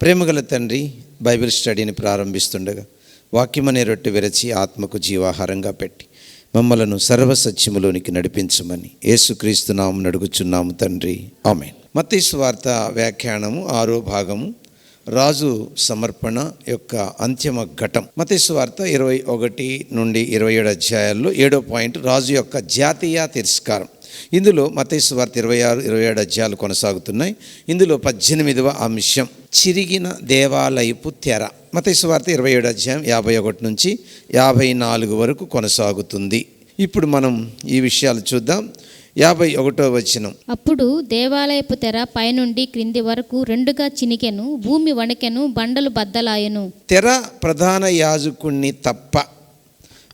ప్రేమగల తండ్రి, బైబిల్ స్టడీని ప్రారంభిస్తుండగా వాక్యమనే రొట్టె విరచి ఆత్మకు జీవాహారంగా పెట్టి మమ్మలను సర్వసత్యములోనికి నడిపించమని యేసుక్రీస్తు నామమున అడుగుచున్నాము తండ్రి, ఆమేన్. మత్తయి సువార్త వ్యాఖ్యానము 6వ భాగము, రాజు సమర్పణ యొక్క అంతిమ ఘట్టం. మత్తయి సువార్త 21 నుండి 27 అధ్యాయాల్లో 7వ పాయింట్ రాజు యొక్క జాతీయ తిరస్కారం. ఇందులో మత్తయి సువార్త 26, 27 అధ్యాయాలు కొనసాగుతున్నాయి. ఇందులో 18వ అంశం చిరిగిన దేవాలయపు తెర. మత్తయి సువార్త 27 అధ్యాయం 51 నుంచి 54 వరకు కొనసాగుతుంది. ఇప్పుడు మనం ఈ విషయాలు చూద్దాం. 51వ వచనం. అప్పుడు దేవాలయపు తెర పైనుండి క్రింది వరకు రెండుగా చినికెను, భూమి వణికెను, బండలు బద్దలాయెను. తెర ప్రధాన యాజకుణ్ణి తప్ప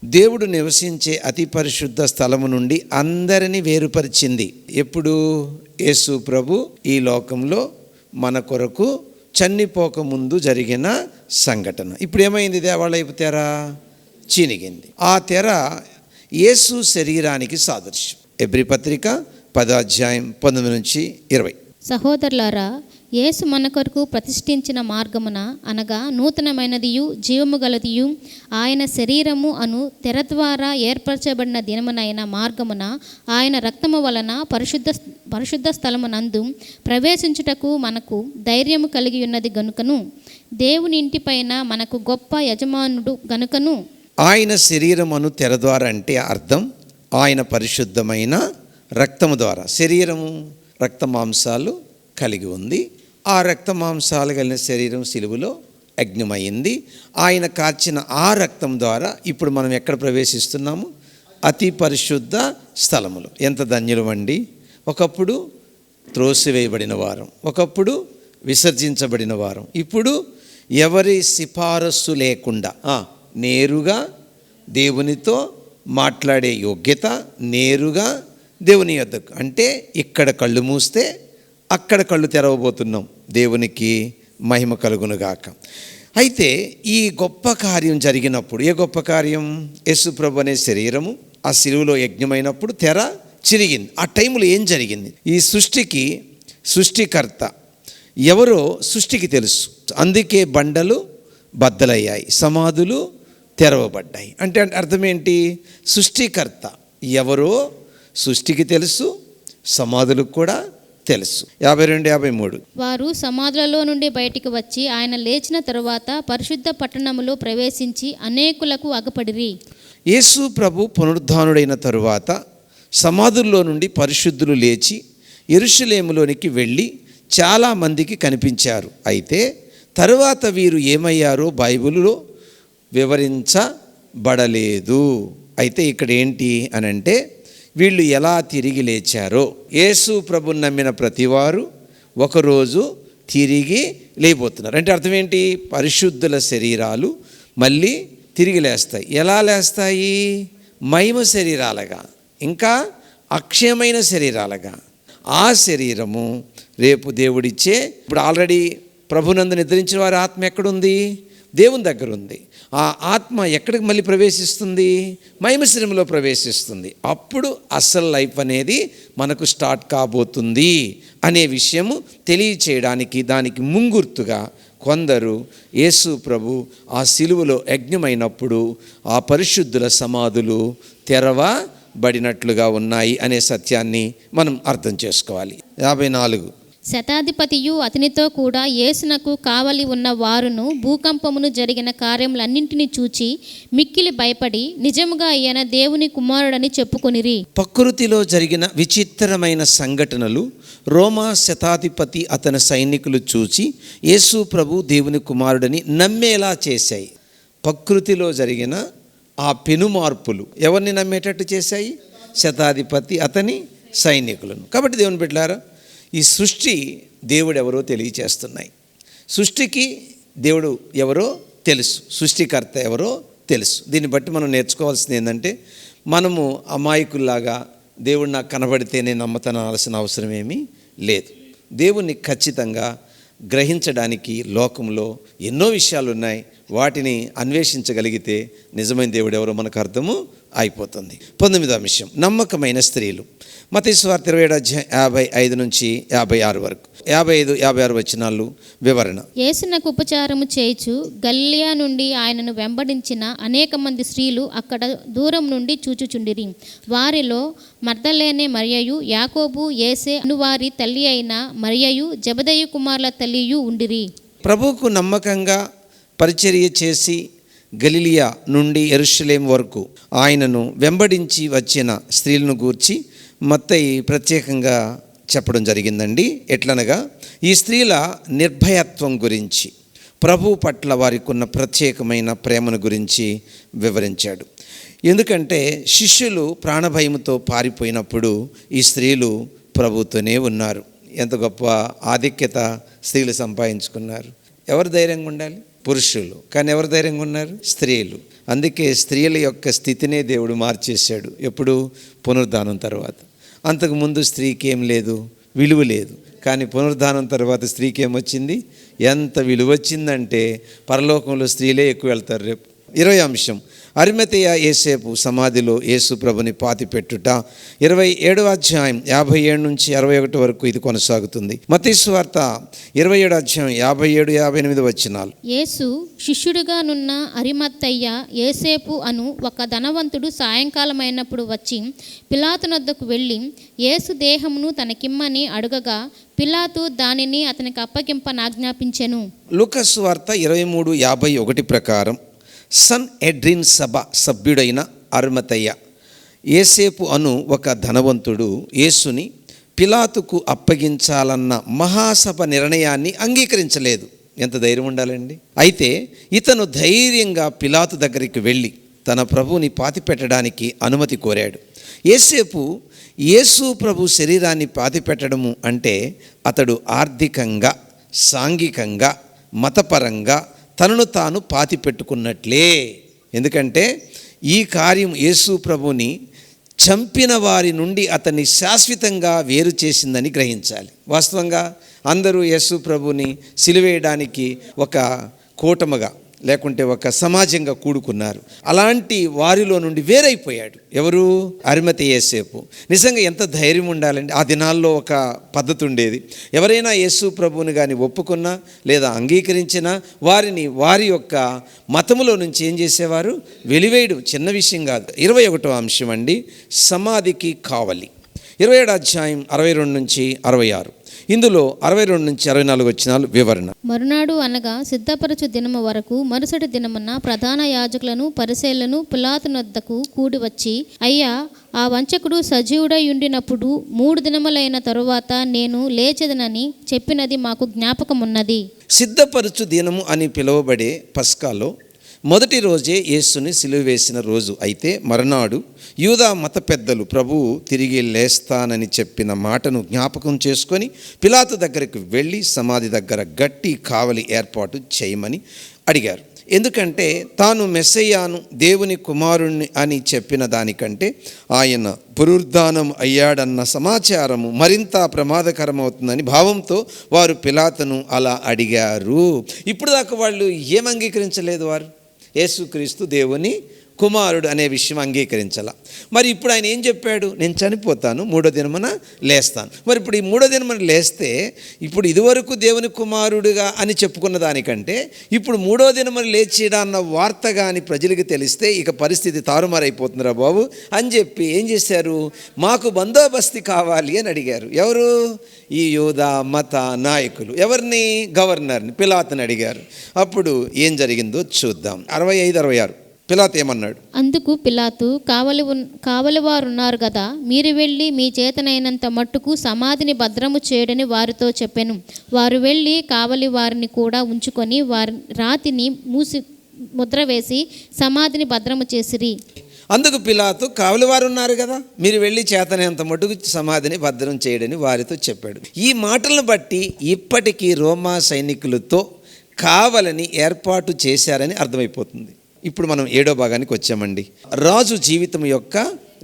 దేవుడు నివసించే అతి పరిశుద్ధ స్థలము నుండి అందరినీ వేరుపరిచింది. ఎప్పుడు? యేసు ప్రభు ఈ లోకంలో మన కొరకు చనిపోక ముందు జరిగిన సంఘటన. ఇప్పుడు ఏమైంది? దేవాలయపు తెర చినిగింది. ఆ తెర యేసు శరీరానికి సాదృశ్యం. ఎబ్రీ పత్రిక 10వ అధ్యాయం 19 నుంచి 20. సహోదరులారా, యేసు మన కొరకు ప్రతిష్ఠించిన మార్గమున అనగా నూతనమైనదియు జీవము గలదియు ఆయన శరీరము అను తెర ద్వారా ఏర్పరచబడిన దినమునైన మార్గమున ఆయన రక్తము వలన పరిశుద్ధ స్థలమునందు ప్రవేశించుటకు మనకు ధైర్యము కలిగి ఉన్నది గనుకను, దేవుని ఇంటిపైన మనకు గొప్ప యజమానుడు గనుకను. ఆయన శరీరమును తెర ద్వారా అంటే అర్థం ఆయన పరిశుద్ధమైన రక్తము ద్వారా. శరీరము రక్త మాంసాలు కలిగి ఉంది. ఆ రక్త మాంసాలు కలిగిన శరీరం సిలువలో యజ్ఞమైంది. ఆయన కార్చిన ఆ రక్తం ద్వారా ఇప్పుడు మనం ఎక్కడ ప్రవేశిస్తున్నాము? అతి పరిశుద్ధ స్థలములు. ఎంత ధన్యులమండి! ఒకప్పుడు త్రోసివేయబడిన వారం, ఒకప్పుడు విసర్జించబడిన వారం, ఇప్పుడు ఎవరి సిఫారసు లేకుండా నేరుగా దేవునితో మాట్లాడే యోగ్యత, నేరుగా దేవుని యొద్దకు. అంటే ఇక్కడ కళ్ళు మూస్తే అక్కడ కళ్ళు తెరవబోతున్నాం. దేవునికి మహిమ కలుగునుగాక. అయితే ఈ గొప్ప కార్యం జరిగినప్పుడు, ఏ గొప్ప కార్యం? యేసు ప్రభు అనే శరీరము ఆ శిలువలో యజ్ఞమైనప్పుడు తెర చిరిగింది. ఆ టైంలో ఏం జరిగింది? ఈ సృష్టికి సృష్టికర్త ఎవరో సృష్టికి తెలుసు. అందుకే బండలు బద్దలయ్యాయి, సమాధులు తెరవబడ్డాయి. అంటే అర్థం ఏంటి? సృష్టికర్త ఎవరో సృష్టికి తెలుసు, సమాధులకు కూడా తెలుసు. 52, 53. వారు సమాధులలో నుండి బయటికి వచ్చి ఆయన లేచిన తరువాత పరిశుద్ధ పట్టణములో ప్రవేశించి అనేకులకు అగపడిరి. యేసు ప్రభు పునరుద్ధానుడైన తరువాత సమాధుల్లో నుండి పరిశుద్ధులు లేచి యెరూషలేములోనికి వెళ్ళి చాలామందికి కనిపించారు. అయితే తరువాత వీరు ఏమయ్యారో బైబిలులో వివరించబడలేదు. అయితే ఇక్కడ ఏంటి అని అంటే, వీళ్ళు ఎలా తిరిగి లేచారో, యేసు ప్రభుని నమ్మిన ప్రతివారు ఒకరోజు తిరిగి లేబోతున్నారు. అంటే అర్థం ఏంటి? పరిశుద్ధుల శరీరాలు మళ్ళీ తిరిగి లేస్తాయి. ఎలా లేస్తాయి? మహిమ శరీరాలుగా, ఇంకా అక్షయమైన శరీరాలుగా. ఆ శరీరము రేపు దేవుడిచ్చే. ఇప్పుడు ఆల్రెడీ ప్రభునందు నిద్రించిన వారి ఆత్మ ఎక్కడుంది? దేవుని దగ్గర ఉంది. ఆ ఆత్మ ఎక్కడికి మళ్ళీ ప్రవేశిస్తుంది? మహిమ శరీరంలో ప్రవేశిస్తుంది. అప్పుడు అసలు లైఫ్ అనేది మనకు స్టార్ట్ కాబోతుంది అనే విషయము తెలియచేయడానికి, దానికి ముంగుర్తుగా కొందరు యేసు ప్రభు ఆ సిలువలో యజ్ఞమైనప్పుడు ఆ పరిశుద్ధుల సమాధులు తెరవబడినట్లుగా ఉన్నాయి అనే సత్యాన్ని మనం అర్థం చేసుకోవాలి. 54. శతాధిపతియు అతనితో కూడా యేసునకు కావలి ఉన్న వారును భూకంపమును జరిగిన కార్యములన్నింటినీ చూచి మిక్కిలి భయపడి నిజముగా ఈయన దేవుని కుమారుడని చెప్పుకొనిరి. ప్రకృతిలో జరిగిన విచిత్రమైన సంఘటనలు రోమా శతాధిపతి అతని సైనికులు చూచి యేసు ప్రభు దేవుని కుమారుడని నమ్మేలా చేశాయి. ప్రకృతిలో జరిగిన ఆ పెనుమార్పులు ఎవరిని నమ్మేటట్టు చేశాయి? శతాధిపతి అతని సైనికులను. కాబట్టి దేవుని బిడ్డలారా, ఈ సృష్టి దేవుడు ఎవరో తెలియచేస్తున్నాయి. సృష్టికి దేవుడు ఎవరో తెలుసు, సృష్టికర్త ఎవరో తెలుసు. దీన్ని బట్టి మనం నేర్చుకోవాల్సింది ఏంటంటే, మనము అమాయకుల్లాగా దేవుడు నాకు కనబడితే నేను నమ్మతనాల్సిన అవసరం ఏమీ లేదు. దేవుణ్ణి ఖచ్చితంగా గ్రహించడానికి లోకంలో ఎన్నో విషయాలు ఉన్నాయి. వాటిని అన్వేషించగలిగితే నిజమైన దేవుడు ఎవరో మనకు అర్థము అయిపోతుంది. 19వ విషయం, నమ్మకమైన స్త్రీలు. మత్తయి సువార్త 27 అధ్యాయం 55 నుంచి 56 వరకు. 55-56 వచనాలు వివరణ. యేసునకు ఉపచారము చేయుచు గలిలయ నుండి ఆయనను వెంబడించిన అనేక మంది స్త్రీలు అక్కడ దూరం నుండి చూచుచుండిరి. వారిలో మగ్దలేనే మరియయు, యాకోబు, యేసే అనువారి తల్లి అయిన మరియయు, జెబెదయి కుమారుల తల్లియు ఉండిరి. ప్రభువుకు నమ్మకంగా పరిచర్య చేసి గలిలియా నుండి యెరూషలేము వరకు ఆయనను వెంబడించి వచ్చిన స్త్రీలను గూర్చి మత్తయి ప్రత్యేకంగా చెప్పడం జరిగిందండి. ఎట్లనగా ఈ స్త్రీల నిర్భయత్వం గురించి, ప్రభు పట్ల వారికి ఉన్న ప్రత్యేకమైన ప్రేమను గురించి వివరించాడు. ఎందుకంటే శిష్యులు ప్రాణభయముతో పారిపోయినప్పుడు ఈ స్త్రీలు ప్రభుతోనే ఉన్నారు. ఎంత గొప్ప ఆధిక్యత స్త్రీలు సంపాదించుకున్నారు. ఎవరు ధైర్యంగా ఉండాలి? పురుషులు. కానీ ఎవరు ధైర్యంగా ఉన్నారు? స్త్రీలు. అందుకే స్త్రీల యొక్క స్థితినే దేవుడు మార్చేశాడు. ఎప్పుడు? పునరుద్ధానం తర్వాత. అంతకుముందు స్త్రీకి ఏం లేదు, విలువ లేదు. కానీ పునరుద్ధానం తర్వాత స్త్రీకి ఏమొచ్చింది? ఎంత విలువ వచ్చిందంటే పరలోకంలో స్త్రీలే ఎక్కువ వెళ్తారు. రేపు 20 అంశం, అరిమతెయ యేసేపు సమాధిలో యేసు ప్రభుని పాతిపెట్టుట. 27వ అధ్యాయం 57 నుంచి 61 వరకు ఇది కొనసాగుతుంది. మత్తయి సువార్త 27వ అధ్యాయం 57-58 వచనాలు. యేసు శిష్యుడిగానున్న అరిమత్తయ్య యేసేపు అను ఒక ధనవంతుడు సాయంకాలమైనప్పుడు వచ్చి పిలాతునొద్దకు వెళ్ళి యేసు దేహమును తనకిమ్మని అడుగగా పిలాతు దానిని అతనికి అప్పగింపనాజ్ఞాపించెను. లూకా సువార్త 23:51 ప్రకారం సన్ ఎడ్రిన్ సభ సభ్యుడైన అరిమతయ్య యేసేపు అను ఒక ధనవంతుడు యేసుని పిలాతుకు అప్పగించాలన్న మహాసభ నిర్ణయాన్ని అంగీకరించలేదు. ఎంత ధైర్యం ఉండాలండి! అయితే ఇతను ధైర్యంగా పిలాతు దగ్గరికి వెళ్ళి తన ప్రభువుని పాతిపెట్టడానికి అనుమతి కోరాడు. యేసు ప్రభు శరీరాన్ని పాతిపెట్టడము అంటే అతడు ఆర్థికంగా, సాంఘికంగా, మతపరంగా తనను తాను పాతి పెట్టుకున్నట్లే. ఎందుకంటే ఈ కార్యం యేసు ప్రభుని చంపిన వారి నుండి అతన్ని శాశ్వతంగా వేరు చేసిందని గ్రహించాలి. వాస్తవంగా అందరూ యేసు ప్రభుని సిలువేయడానికి ఒక కూటమిగా లేకుంటే ఒక సమాజంగా కూడుకున్నారు. అలాంటి వారిలో నుండి వేరైపోయాడు. ఎవరు? అరిమతెయ యేసేపు. నిజంగా ఎంత ధైర్యం ఉండాలండి! ఆ దినాల్లో ఒక పద్ధతి ఉండేది. ఎవరైనా యేసు ప్రభువుని కానీ ఒప్పుకున్నా లేదా అంగీకరించినా వారిని వారి యొక్క మతములో నుంచి ఏం చేసేవారు? వెలివేయడం చిన్న విషయం కాదు. 21వ అంశం అండి, సమాధికి కావలి. 27వ అధ్యాయం 62 నుంచి 66. ఇందులో 62 నుంచి 64 వచనాలు వివరణ. మరునాడు అనగా సిద్ధపరచు దినము వరకు మరుసటి దినమున ప్రధాన యాజకులను పరిసయ్యులను పిలాతునొద్దకు కూడి వచ్చి, అయ్యా, ఆ వంచకుడు సజీవుడై ఉండినప్పుడు 3 దినములైన తరువాత నేను లేచెదనని చెప్పినది మాకు జ్ఞాపకమున్నది. సిద్ధపరచు దినము అని పిలువబడే పస్కాలో మొదటి రోజే యేసుని సిలువ వేసిన రోజు. అయితే మరునాడు యూదా మత పెద్దలు ప్రభువు తిరిగి లేస్తానని చెప్పిన మాటను జ్ఞాపకం చేసుకొని పిలాతు దగ్గరికి వెళ్ళి సమాధి దగ్గర గట్టి కావలి ఏర్పాటు చేయమని అడిగారు. ఎందుకంటే తాను మెస్సయ్యాను, దేవుని కుమారుణ్ణి అని చెప్పిన దానికంటే ఆయన పునరుద్ధానం అయ్యాడన్న సమాచారము మరింత ప్రమాదకరమవుతుందని భావంతో వారు పిలాతును అలా అడిగారు. ఇప్పుడు దాకా వాళ్ళు ఏం అంగీకరించలేదు? వారు యేసుక్రీస్తు దేవుని కుమారుడు అనే విషయం అంగీకరించాల. మరి ఇప్పుడు ఆయన ఏం చెప్పాడు? నేను చనిపోతాను, 3వ దినమున లేస్తాను. మరి ఇప్పుడు ఈ 3వ దినమున లేస్తే ఇప్పుడు ఇదివరకు దేవుని కుమారుడుగా అని చెప్పుకున్న దానికంటే ఇప్పుడు 3వ దినమున లేచిడా అన్న వార్త కానీ ప్రజలకు తెలిస్తే ఇక పరిస్థితి తారుమారైపోతుందిరా బాబు అని చెప్పి ఏం చేశారు? మాకు బందోబస్తు కావాలి అని అడిగారు. ఎవరు? ఈ యూదా మత నాయకులు. ఎవరిని? గవర్నర్ని, పిలాతుని అడిగారు. అప్పుడు ఏం జరిగిందో చూద్దాం. 65-66 పిలాతు ఏమన్నాడు? అందుకు పిలాతు, కావలివారున్నారు కదా, మీరు వెళ్ళి మీ చేతనైనంత మట్టుకు సమాధిని భద్రము చేయడని వారితో చెప్పెను. వారు వెళ్ళి కావలి వారిని కూడా ఉంచుకొని వారి రాతిని మూసి ముద్ర వేసి సమాధిని భద్రము చేసిరి. అందుకు పిలాతు, కావలివారు ఉన్నారు కదా, మీరు వెళ్ళి చేతనైనంత మట్టుకు సమాధిని భద్రం చేయడని వారితో చెప్పాడు. ఈ మాటలను బట్టి ఇప్పటికీ రోమా సైనికులతో కావలని ఏర్పాటు చేశారని అర్థమైపోతుంది. ఇప్పుడు మనం 7వ భాగానికి వచ్చామండి. రాజు జీవితం యొక్క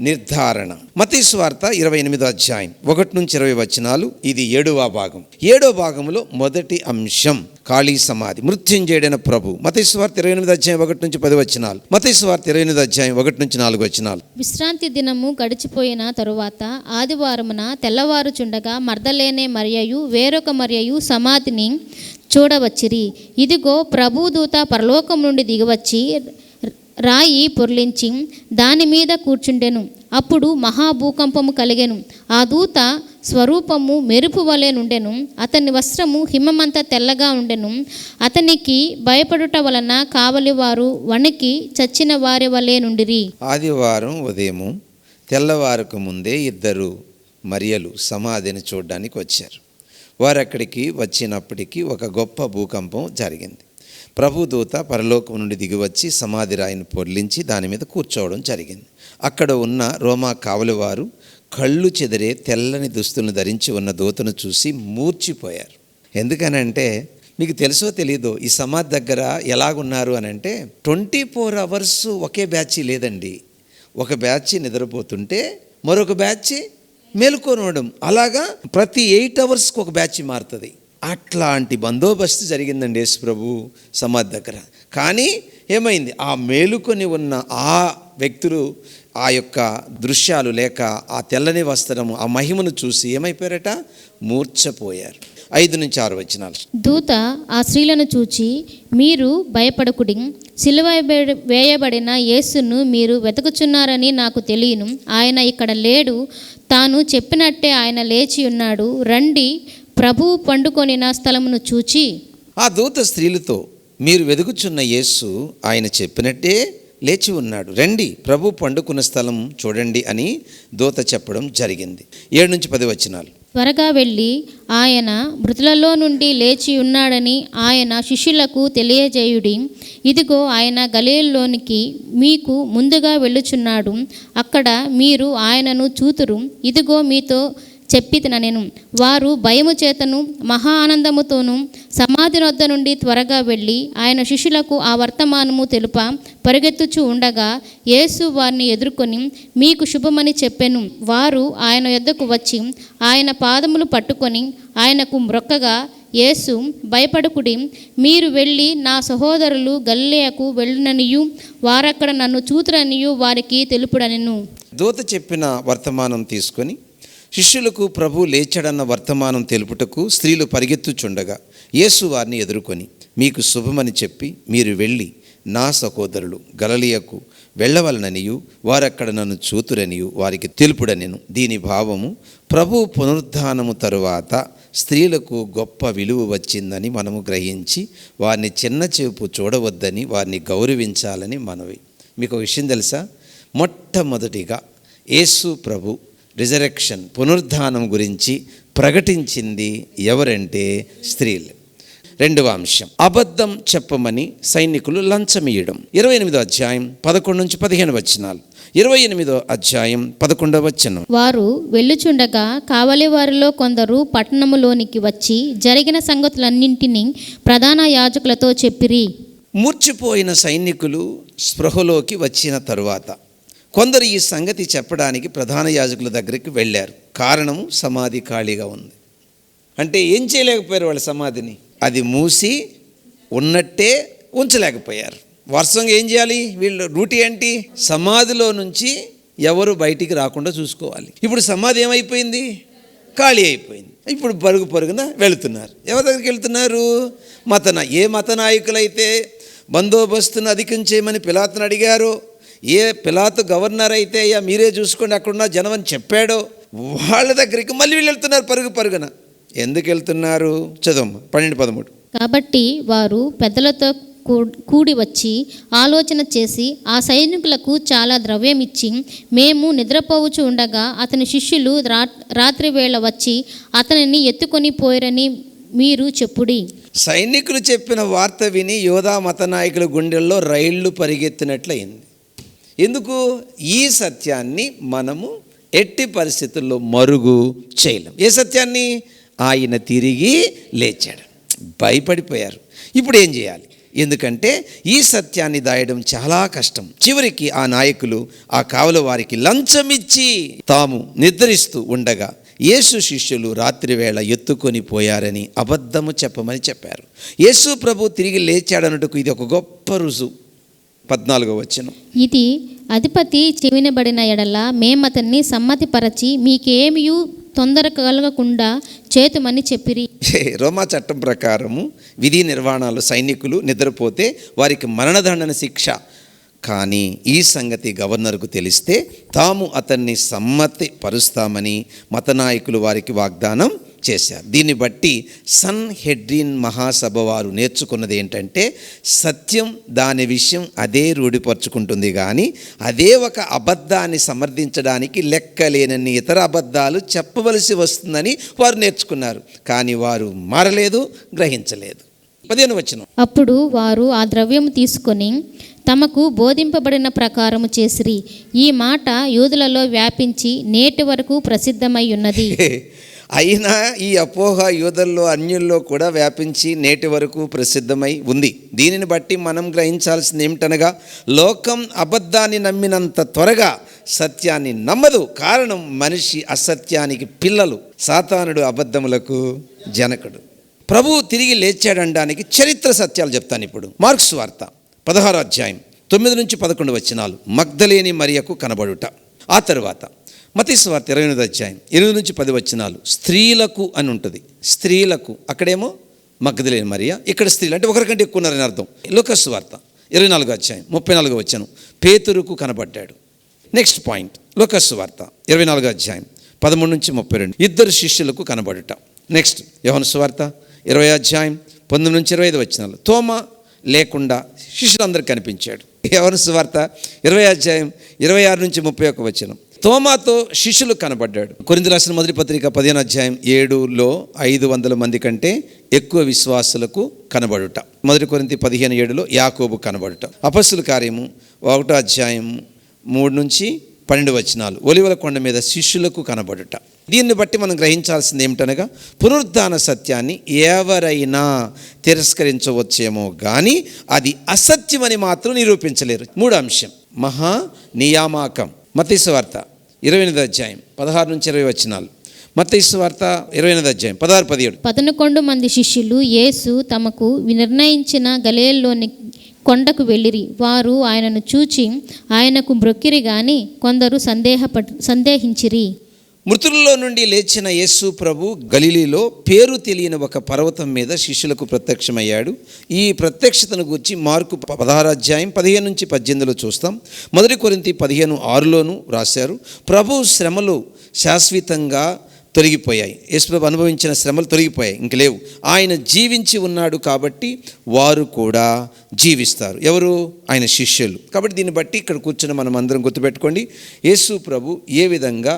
నిర్ధారణ. మత్తయి సువార్త 28వ అధ్యాయం 1 నుంచి 20 వచనాలు. ఇది 7వ భాగం. 7వ భాగంలో మొదటి అంశం ఖాళీ సమాధి, మృత్యుంజయుడైన ప్రభు. మత్తయి సువార్త 28వ అధ్యాయం 1 నుంచి 10 వచనాలు. మత్తయి సువార్త 28వ అధ్యాయం 1 నుంచి 4 వచనాలు. విశ్రాంతి దినము గడిచిపోయిన తరువాత ఆదివారమున తెల్లవారుచుండగా మర్దలేనే మరియయు వేరొక మరియయు సమాధిని చూడవచ్చిరి. ఇదిగో ప్రభుదూత పరలోకం నుండి దిగివచ్చి రాయి పొర్లించి దాని మీద కూర్చుండెను. అప్పుడు మహాభూకంపము కలిగెను. ఆ దూత స్వరూపము మెరుపు వలె నుండెను. అతని వస్త్రము హిమమంత తెల్లగా ఉండెను. అతనికి భయపడుట వలన కావలివారు వణికి చచ్చిన వారి వలె నుండిరి. ఆదివారం ఉదయము తెల్లవారుకు ముందే 2 మరియలు సమాధిని చూడడానికి వచ్చారు. వారు అక్కడికి వచ్చినప్పటికీ ఒక గొప్ప భూకంపం జరిగింది. ప్రభుదూత పరలోకం నుండి దిగివచ్చి సమాధి రాయిని పొర్లించి దాని మీద కూర్చోవడం జరిగింది. అక్కడ ఉన్న రోమా కావలివారు కళ్ళు చెదిరే తెల్లని దుస్తులను ధరించి ఉన్న దూతను చూసి మూర్చిపోయారు. ఎందుకనంటే మీకు తెలుసో తెలీదో ఈ సమాధి దగ్గర ఎలాగున్నారు అని అంటే 24 hours ఒకే బ్యాచ్ లేదండి. ఒక బ్యాచ్ నిద్రపోతుంటే మరొక బ్యాచ్ మేలుకోనడం, అలాగా ప్రతి 8 hours ఒక బ్యాచ్ మారుతుంది. అట్లాంటి బందోబస్తు జరిగిందండి యేసు ప్రభు సమాధి దగ్గర. కానీ ఏమైంది, ఆ మేలుకొని ఉన్న ఆ వ్యక్తులు ఆ యొక్క దృశ్యాలు లేక ఆ తెల్లని వస్త్రము ఆ మహిమను చూసి ఏమైపోయారట, మూర్ఛపోయారు. 5 నుంచి 6 వచనాలు. దూత ఆ స్త్రీలను చూచి, మీరు భయపడకుడి, సిలువ వేయబడిన యేసును మీరు వెతుకుచున్నారని నాకు తెలియను. ఆయన ఇక్కడ లేడు, తాను చెప్పినట్టే ఆయన లేచి ఉన్నాడు. రండి, ప్రభువు పండుకొనిన స్థలమును చూచి. ఆ దూత స్త్రీలతో, మీరు వెతుకుచున్న యేసు ఆయన చెప్పినట్టే లేచి ఉన్నాడు, రండి ప్రభు పండుకున్న స్థలం చూడండి అని దూత చెప్పడం జరిగింది. 7 నుంచి 10 వచనాలు. త్వరగా వెళ్ళి ఆయన మృతులలో నుండి లేచి ఉన్నాడని ఆయన శిష్యులకు తెలియజేయుడి. ఇదిగో ఆయన గలిలయలోనికి మీకు ముందుగా వెళ్ళుచున్నాడు, అక్కడ మీరు ఆయనను చూతురు. ఇదిగో మీతో చెప్పితినెను. వారు భయము చేతను మహా ఆనందముతోనూ సమాధి వద్ద నుండి త్వరగా వెళ్ళి ఆయన శిష్యులకు ఆ వర్తమానము తెలుప పరిగెత్తుచూ ఉండగా యేసు వారిని ఎదుర్కొని మీకు శుభమని చెప్పెను. వారు ఆయన యొద్దకు వచ్చి ఆయన పాదములు పట్టుకొని ఆయనకు మ్రొక్కగా, యేసు భయపడకుడి, మీరు వెళ్ళి నా సహోదరులు గలిలయకు వెళ్ళుననియు వారక్కడ నన్ను చూతురనియు వారికి తెలుపుడనెను. దూత చెప్పిన వర్తమానం తీసుకొని శిష్యులకు ప్రభు లేచాడన్న వర్తమానం తెలుపుటకు స్త్రీలు పరిగెత్తుచుండగా యేసు వారిని ఎదుర్కొని మీకు శుభమని చెప్పి మీరు వెళ్ళి నా సహోదరులు గలిలయకు వెళ్ళవలననియు వారక్కడ నన్ను చూతురనియు వారికి తెలుపుడనెను. దీని భావము, ప్రభు పునరుద్ధానము తరువాత స్త్రీలకు గొప్ప విలువ వచ్చిందని మనము గ్రహించి వారిని చిన్న చూపు చూడవద్దని వారిని గౌరవించాలని మనవి. మీకు ఒక విషయం తెలుసా, మొట్టమొదటిగా యేసు ప్రభు రిజరెక్షన్ పునరుద్ధానం గురించి ప్రకటించింది ఎవరంటే స్త్రీలు. 2వ అంశం, అబద్ధం చెప్పమని సైనికులు లంచమియ్యడం. 28వ అధ్యాయం 11 నుంచి 15 వచనాలు. 28వ అధ్యాయం 11వ వచనం. వారు వెళ్ళుచుండగా కావలి వారిలో కొందరు పట్టణములోనికి వచ్చి జరిగిన సంగతులన్నింటినీ ప్రధాన యాజకులతో చెప్పిరి. మూర్చిపోయిన సైనికులు స్పృహలోకి వచ్చిన తరువాత కొందరు ఈ సంగతి చెప్పడానికి ప్రధాన యాజకుల దగ్గరికి వెళ్ళారు. కారణము, సమాధి ఖాళీగా ఉంది. అంటే ఏం చేయలేకపోయారు, వాళ్ళ సమాధిని అది మూసి ఉన్నట్టే ఉంచలేకపోయారు. వర్షంగా ఏం చేయాలి, వీళ్ళు డ్యూటీ ఏంటి, సమాధిలో నుంచి ఎవరు బయటికి రాకుండా చూసుకోవాలి. ఇప్పుడు సమాధి ఏమైపోయింది, ఖాళీ అయిపోయింది. ఇప్పుడు పరుగున వెళుతున్నారు. ఎవరి దగ్గరికి వెళ్తున్నారు, ఏ మత నాయకులైతే బందోబస్తును అధికం చేయమని పిలాతును అడిగారో, ఏ పిలాతు గవర్నర్ అయితే అయ్యా మీరే చూసుకోండి అక్కడున్న జనం అని చెప్పాడో వాళ్ళ దగ్గరికి మళ్ళీ వీళ్ళు వెళ్తున్నారు పరుగున. ఎందుకు వెళ్తున్నారు, చదవమ్మ 12-13. కాబట్టి వారు పెద్దలతో కూడి వచ్చి ఆలోచన చేసి ఆ సైనికులకు చాలా ద్రవ్యం ఇచ్చి, మేము నిద్రపోవచ్చు ఉండగా అతని శిష్యులు రాత్రి వేళ వచ్చి అతనిని ఎత్తుకొని పోయారని మీరు చెప్పుడి. సైనికులు చెప్పిన వార్త విని యోధా మత నాయకుల గుండెల్లో రైళ్లు పరిగెత్తినట్లయింది. ఎందుకు, ఈ సత్యాన్ని మనము ఎట్టి పరిస్థితుల్లో మరుగు చేయలేం. ఏ సత్యాన్ని, ఆయన తిరిగి లేచాడు. భయపడిపోయారు. ఇప్పుడు ఏం చేయాలి, ఎందుకంటే ఈ సత్యాన్ని దాయడం చాలా కష్టం. చివరికి ఆ నాయకులు ఆ కావలి వారికి లంచమిచ్చి తాము నిద్రిస్తూ ఉండగా యేసు శిష్యులు రాత్రివేళ ఎత్తుకొని పోయారని అబద్ధము చెప్పమని చెప్పారు. యేసు ప్రభు తిరిగి లేచాడన్నట్టుకు ఇది ఒక గొప్ప రుజువు. 14వ వచనం, ఇది అధిపతి చెవినబడిన ఎడల మేమతన్ని సమ్మతిపరచి మీకేమియూ తొందర కలగకుండా చేతుమని చెప్పిరి. రోమా చట్టం ప్రకారము విధి నిర్వహణలు సైనికులు నిద్రపోతే వారికి మరణదండన శిక్ష. కానీ ఈ సంగతి గవర్నర్కు తెలిస్తే తాము అతన్ని సమ్మతి పరుస్తామని మతనాయకులు వారికి వాగ్దానం చేశారు. దీన్ని బట్టి సన్ హెడ్రిన్ మహాసభ వారు నేర్చుకున్నది ఏంటంటే సత్యం దాని విషయం అదే రూఢిపరుచుకుంటుంది, కానీ అదే ఒక అబద్ధాన్ని సమర్థించడానికి లెక్కలేనన్ని ఇతర అబద్ధాలు చెప్పవలసి వస్తుందని వారు నేర్చుకున్నారు. కానీ వారు మారలేదు, గ్రహించలేదు. 15వ వచనం, అప్పుడు వారు ఆ ద్రవ్యము తీసుకొని తమకు బోధింపబడిన ప్రకారము చేసిరి. ఈ మాట యూదులలో వ్యాపించి నేటి వరకు ప్రసిద్ధమై ఉన్నది. అయినా ఈ అపోహ యూదుల్లో అన్యుల్లో కూడా వ్యాపించి నేటి వరకు ప్రసిద్ధమై ఉంది. దీనిని బట్టి మనం గ్రహించాల్సింది ఏమిటనగా లోకం అబద్ధాన్ని నమ్మినంత త్వరగా సత్యాన్ని నమ్మదు. కారణం మనిషి అసత్యానికి పిల్లలు, సాతానుడు అబద్ధములకు జనకుడు. ప్రభువు తిరిగి లేచాడనడానికి చరిత్ర సత్యాలు చెప్తాను ఇప్పుడు. మార్కు సువార్త 16వ అధ్యాయం 9 నుంచి 11 వచనాలు, మగ్దలేని మరియకు కనబడుట. ఆ తర్వాత మత్తయి సువార్త 28వ అధ్యాయం 8 నుంచి 10 వచనాలు, స్త్రీలకు అని ఉంటుంది. స్త్రీలకు అక్కడేమో మగ్దలేని మరియ, ఇక్కడ స్త్రీలు అంటే ఒకరికంటే ఎక్కువ ఉన్నారని అర్థం. లూకాసు సువార్త 24వ అధ్యాయం 34వ వచనం, పేతురుకు కనబడ్డాడు. నెక్స్ట్ పాయింట్, లూకాసు సువార్త 24వ అధ్యాయం 13 నుంచి 32, ఇద్దరు శిష్యులకు కనబడుట. నెక్స్ట్ యోహాను సువార్త 20వ అధ్యాయం 19 నుంచి 25 వచనాలు, తోమా లేకుండా శిష్యులందరూ కనిపించాడు. యోహాను సువార్త 20వ అధ్యాయం 26 నుంచి 31 వచనం, తోమాతో శిష్యులు కనబడ్డాడు. కొరింథీ రాసిన మొదటి పత్రిక 15వ అధ్యాయం 7లో 500 మంది కంటే ఎక్కువ విశ్వాసులకు కనబడుట. మొదటి కొరింథీ 15:7లో యాకోబు కనబడుట. అపొస్తలుల కార్యము 1వ అధ్యాయం 3 నుంచి 12 వచనాలు, ఒలివల కొండ మీద శిష్యులకు కనబడుట. దీన్ని బట్టి మనం గ్రహించాల్సింది ఏమిటనగా పునరుద్ధాన సత్యాన్ని ఎవరైనా తిరస్కరించవచ్చేమో కానీ అది అసత్యమని మాత్రం నిరూపించలేరు. 3వ అంశం, మహా నియామకం. మత్తయి సువార్త 28వ అధ్యాయం 16 నుంచి 20 వచనాలు, మత్తయి సువార్త 28వ అధ్యాయం 16-17, 11 మంది శిష్యులు యేసు తమకు నిర్ణయించిన గలిలయలోని కొండకు వెళ్ళిరి. వారు ఆయనను చూచి ఆయనకు మ్రొక్కిరి గాని కొందరు సందేహించిరి. మృతుల్లో నుండి లేచిన యేసు ప్రభు గలిలీలో పేరు తెలియని ఒక పర్వతం మీద శిష్యులకు ప్రత్యక్షమయ్యాడు. ఈ ప్రత్యక్షతను గురించి మార్కు 16వ అధ్యాయం 15 నుంచి 18లో చూస్తాం. మొదటి కొరింథీ 15:6లోను రాశారు. ప్రభు శ్రమలు శాశ్వతంగా తొలగిపోయాయి. యేసుప్రభు అనుభవించిన శ్రమలు తొలగిపోయాయి, ఇంక లేవు. ఆయన జీవించి ఉన్నాడు కాబట్టి వారు కూడా జీవిస్తారు. ఎవరు? ఆయన శిష్యులు. కాబట్టి దీన్ని బట్టి ఇక్కడ కూర్చున్న మనం అందరం గుర్తుపెట్టుకోండి, యేసు ప్రభు ఏ విధంగా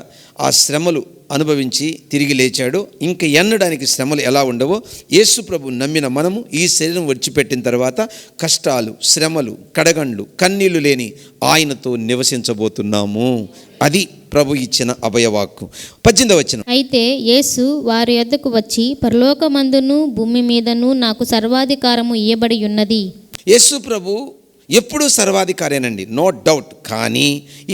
ఆ శ్రమలు అనుభవించి తిరిగి లేచాడో ఇంక ఎన్నడానికి శ్రమలు ఎలా ఉండవో యేసు ప్రభు నమ్మిన మనము ఈ శరీరం విడిచిపెట్టిన తర్వాత కష్టాలు, శ్రమలు, కడగండ్లు, కన్నీళ్లు లేని ఆయనతో నివసించబోతున్నాము. అది ప్రభు ఇచ్చిన అభయవాక్కు. 18వ వచనం, అయితే యేసు వారి యొద్దకు వచ్చి పరలోకమందును భూమి మీదను నాకు సర్వాధికారము ఇయ్యబడి ఉన్నది. యేసు ప్రభు ఎప్పుడూ సర్వాధికారేనండి, నో డౌట్. కానీ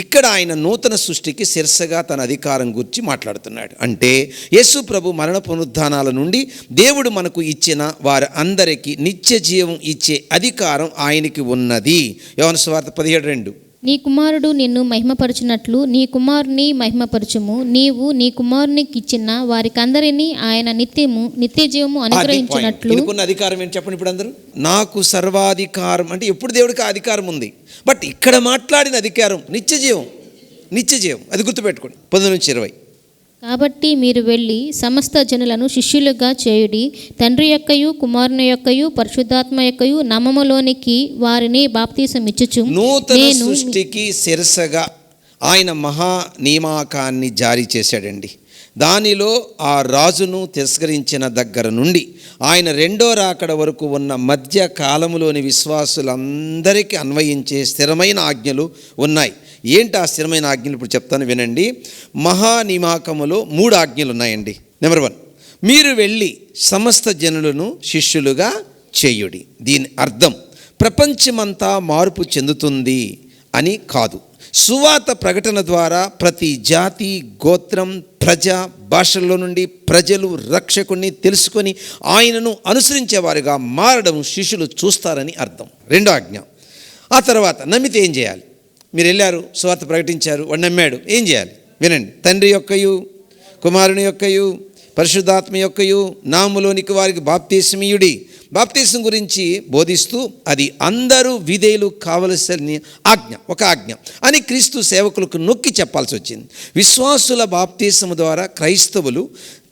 ఇక్కడ ఆయన నూతన సృష్టికి శిరస్సుగా తన అధికారం గురించి మాట్లాడుతున్నాడు. అంటే యేసు ప్రభు మరణ పునరుద్ధానాల నుండి దేవుడు మనకు ఇచ్చిన వారి అందరికీ నిత్య జీవం ఇచ్చే అధికారం ఆయనకి ఉన్నది. యోహాను సువార్త 17:2, నీ కుమారుడు నిన్ను మహిమపరచునట్లు నీ కుమారుని మహిమపరచుము. నీవు నీ కుమారునికి ఇచ్చిన వారికందరినీ ఆయన నిత్య జీవము అనుగ్రహించినట్లు. ఇనుకున్న అధికారం ఏంటి చెప్పండి ఇప్పుడు అందరూ? నాకు సర్వాధికారం అంటే ఎప్పుడు దేవుడికి ఆ అధికారం ఉంది. బట్ ఇక్కడ మాట్లాడిన అధికారం నిత్య జీవం. అది గుర్తుపెట్టుకోండి. 19 నుంచి 20, కాబట్టి మీరు వెళ్ళి సమస్త జనులను శిష్యులుగా చేయుడి. తండ్రి యొక్కయు కుమారుని యొక్కయు పరిశుద్ధాత్మ యొక్కయు నామములోనికి వారిని బాప్తీసం ఇచ్చుచు. నూతన సృష్టికి శిరస్సుగా ఆయన మహా నియామకాన్ని జారీ చేశాడండి. దానిలో ఆ రాజును తిరస్కరించిన దగ్గర నుండి ఆయన రెండో రాకడ వరకు ఉన్న మధ్య కాలములోని విశ్వాసులందరికీ అన్వయించే స్థిరమైన ఆజ్ఞలు ఉన్నాయి. ఏంటి ఆ స్థిరమైన ఆజ్ఞలు? ఇప్పుడు చెప్తాను వినండి. మహా నియామకములో 3 ఆజ్ఞలు ఉన్నాయండి. నెంబర్ 1, మీరు వెళ్ళి సమస్త జనులను శిష్యులుగా చేయుడి. దీని అర్థం ప్రపంచమంతా మార్పు చెందుతుంది అని కాదు. సువార్త ప్రకటన ద్వారా ప్రతి జాతి, గోత్రం, ప్రజ, భాషల్లో నుండి ప్రజలు రక్షకుణ్ణి తెలుసుకొని ఆయనను అనుసరించేవారుగా మారడం శిష్యులు చూస్తారని అర్థం. రెండో ఆజ్ఞ. ఆ తర్వాత నమ్మితే ఏం చేయాలి? మీరు వెళ్ళారు, సువార్త ప్రకటించారు, వాడు నమ్మాడు, ఏం చేయాలి? వినండి. తండ్రి యొక్కయు, కుమారుని యొక్కయు, పరిశుద్ధాత్మ యొక్కయు నామములోనికి వారికి బాప్తిస్మీయుడి. బాప్తిస్మం గురించి బోధిస్తూ అది అందరూ విధేయులు కావలసిన ఆజ్ఞ, ఒక ఆజ్ఞ అని క్రీస్తు సేవకులకు నొక్కి చెప్పాల్సి వచ్చింది. విశ్వాసుల బాప్తిస్మం ద్వారా క్రైస్తవులు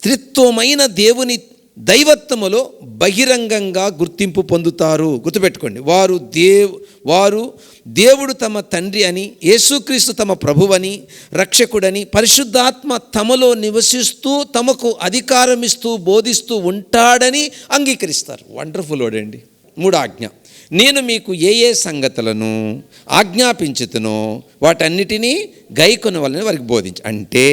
త్రిత్వమైన దేవుని దైవత్వములో బహిరంగంగా గుర్తింపు పొందుతారు. గుర్తుపెట్టుకోండి, వారు దేవుడు తమ తండ్రి అని, యేసుక్రీస్తు తమ ప్రభువని, రక్షకుడని, పరిశుద్ధాత్మ తమలో నివసిస్తూ తమకు అధికారం ఇస్తూ బోధిస్తూ ఉంటాడని అంగీకరిస్తారు. వండర్ఫుల్ వర్డ్ అండి. మూడో ఆజ్ఞ. నేను మీకు ఏ సంగతులను ఆజ్ఞాపించుతునో వాటన్నిటినీ గైకొనవలని వారికి బోధించు. అంటే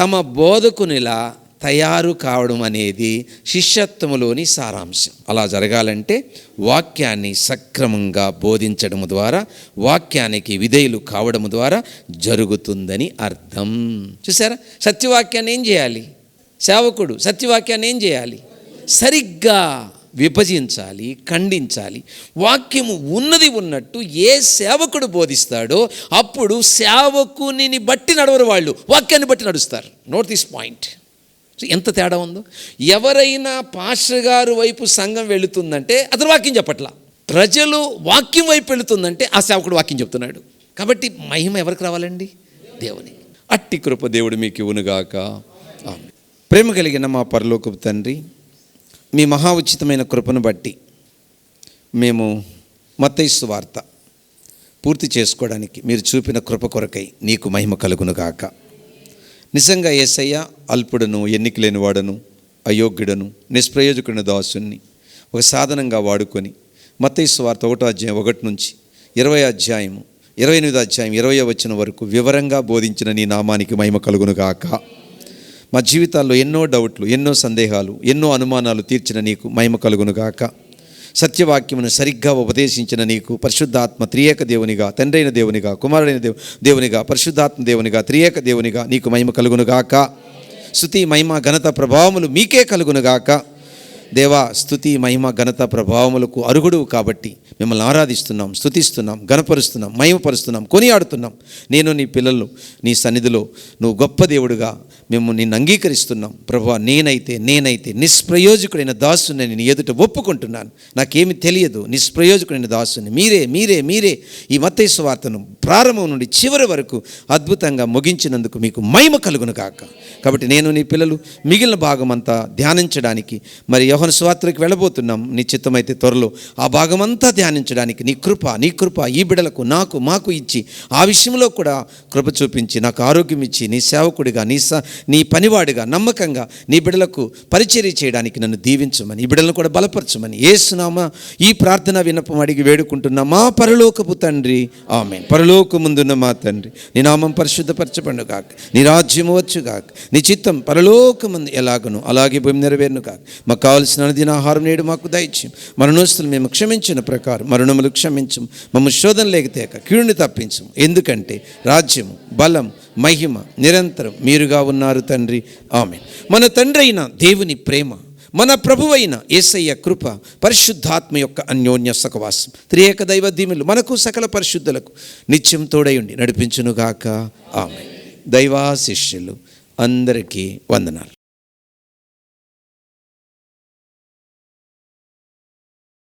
తమ బోధకునిలా తయారు కావడం అనేది శిష్యత్వములోని సారాంశం. అలా జరగాలంటే వాక్యాన్ని సక్రమంగా బోధించడం ద్వారా, వాక్యానికి విధేయులు కావడం ద్వారా జరుగుతుందని అర్థం. చూసారా? సత్యవాక్యాన్ని ఏం చేయాలి? సేవకుడు సత్యవాక్యాన్ని ఏం చేయాలి? సరిగ్గా విభజించాలి, ఖండించాలి. వాక్యము ఉన్నది ఉన్నట్టు ఏ సేవకుడు బోధిస్తాడో అప్పుడు సేవకుని బట్టి నడవరు, వాళ్ళు వాక్యాన్ని బట్టి నడుస్తారు. Note this point. ఎంత తేడా ఉందో. ఎవరైనా పాస్టర్ గారు వైపు సంఘం వెళుతుందంటే అతను వాక్యం చెప్పట్లా, ప్రజలు వాక్యం వైపు వెళుతుందంటే ఆ సేవకుడు వాక్యం చెప్తున్నాడు. కాబట్టి మహిమ ఎవరికి రావాలండి? దేవుని. అట్టి కృప దేవుడు మీకు ఇవ్వునుగాక. ఆమేన్. ప్రేమ కలిగిన మా పరలోకపు తండ్రి, మీ మహా ఉచితమైన కృపను బట్టి మేము మత్తయి సువార్త పూర్తి చేసుకోవడానికి మీరు చూపిన కృప కొరకై నీకు మహిమ కలుగునుగాక. నిజంగా యేసయ్య అల్పుడను, ఎన్నిక లేనివాడను, అయోగ్యుడను, నిష్ప్రయోజకుడిన దాసుని ఒక సాధనంగా వాడుకొని మత్తయి సువార్త 1వ అధ్యాయం 1 నుంచి 20వ అధ్యాయం 28వ అధ్యాయం 20వ వచనం వరకు వివరంగా బోధించిన నీ నామానికి మహిమ కలుగునుగాక. మా జీవితాల్లో ఎన్నో డౌట్లు, ఎన్నో సందేహాలు, ఎన్నో అనుమానాలు తీర్చిన నీకు మహిమ కలుగునుగాక. సత్యవాక్యమును సరిగ్గా ఉపదేశించిన నీకు పరిశుద్ధాత్మ త్రియేక దేవునిగా, తండ్రైన దేవునిగా, కుమారుడైన దేవునిగా, పరిశుద్ధాత్మ దేవునిగా, త్రియేక దేవునిగా నీకు మహిమ కలుగునుగాక. స్తుతి, మహిమ, ఘనత, ప్రభావములు మీకే కలుగునుగాక. దేవా, స్తుతి, మహిమ, ఘనత, ప్రభావములకు అర్హుడు కాబట్టి మిమ్మల్ని ఆరాధిస్తున్నాం, స్తుతిస్తున్నాం, ఘనపరుస్తున్నాం, మహిమపరుస్తున్నాం, కొనియాడుతున్నాం. నేను నీ పిల్లలు నీ సన్నిధిలో నువ్వు గొప్ప దేవుడుగా మేము నిన్ను అంగీకరిస్తున్నాం. ప్రభువా, నేనైతే నిష్ప్రయోజకుడైన దాసుని నేను ఎదుట ఒప్పుకుంటున్నాను. నాకేమి తెలియదు, నిష్ప్రయోజకుడైన దాసుని మీరే ఈ మత్తయి సువార్తను ప్రారంభం నుండి చివరి వరకు అద్భుతంగా ముగించినందుకు మీకు మహిమ కలుగును కాక. కాబట్టి నేను నీ పిల్లలు మిగిలిన భాగం అంతా ధ్యానించడానికి మరి యోహాను సువార్తకి వెళ్ళబోతున్నాం. నీ చిత్తమైతే త్వరలో ఆ భాగమంతా ధ్యానించడానికి నీ కృప ఈ బిడ్డలకు మాకు ఇచ్చి ఆ విషయంలో కూడా కృప చూపించి నాకు ఆరోగ్యం ఇచ్చి నీ సేవకుడిగా నీ పనివాడిగా నమ్మకంగా నీ బిడ్డలకు పరిచర్య చేయడానికి నన్ను దీవించమని, ఈ బిడ్డలను కూడా బలపరచమని యేసునామా ఈ ప్రార్థన విన్నపం అడిగి వేడుకుంటున్నా మా పరలోకపు తండ్రి. ఆమేన్. పరలోకముందున్న మా తండ్రి, నీ నామం పరిశుద్ధపరచబడును గాక, నీ రాజ్యము వచ్చు గాక, నీ చిత్తం పరలోకమందు ఎలాగను అలాగే భూమి నెరవేరును గాక. మాకు కావలసిన అనుదిన ఆహారం నేడు మాకు దయచేయం. మరణోస్తులు మేము క్షమించిన ప్రకారం మరణములు క్షమించము. మమ్మ శోధన లేకతేక కీడుని తప్పించము. ఎందుకంటే రాజ్యము, బలం, మహిమ నిరంతరం మీరుగా ఉన్నారు తండ్రి. ఆమేన్. మన తండ్రి అయిన దేవుని ప్రేమ, మన ప్రభువైన యేసయ్య కృప, పరిశుద్ధాత్మ యొక్క అన్యోన్య సహవాసం, త్రియేక దైవ దీవెనలు మనకు సకల పరిశుద్ధులకు నిత్యం తోడై ఉండి నడిపించునుగాక. ఆమేన్. దైవాశిష్యులు అందరికీ వందనాలు.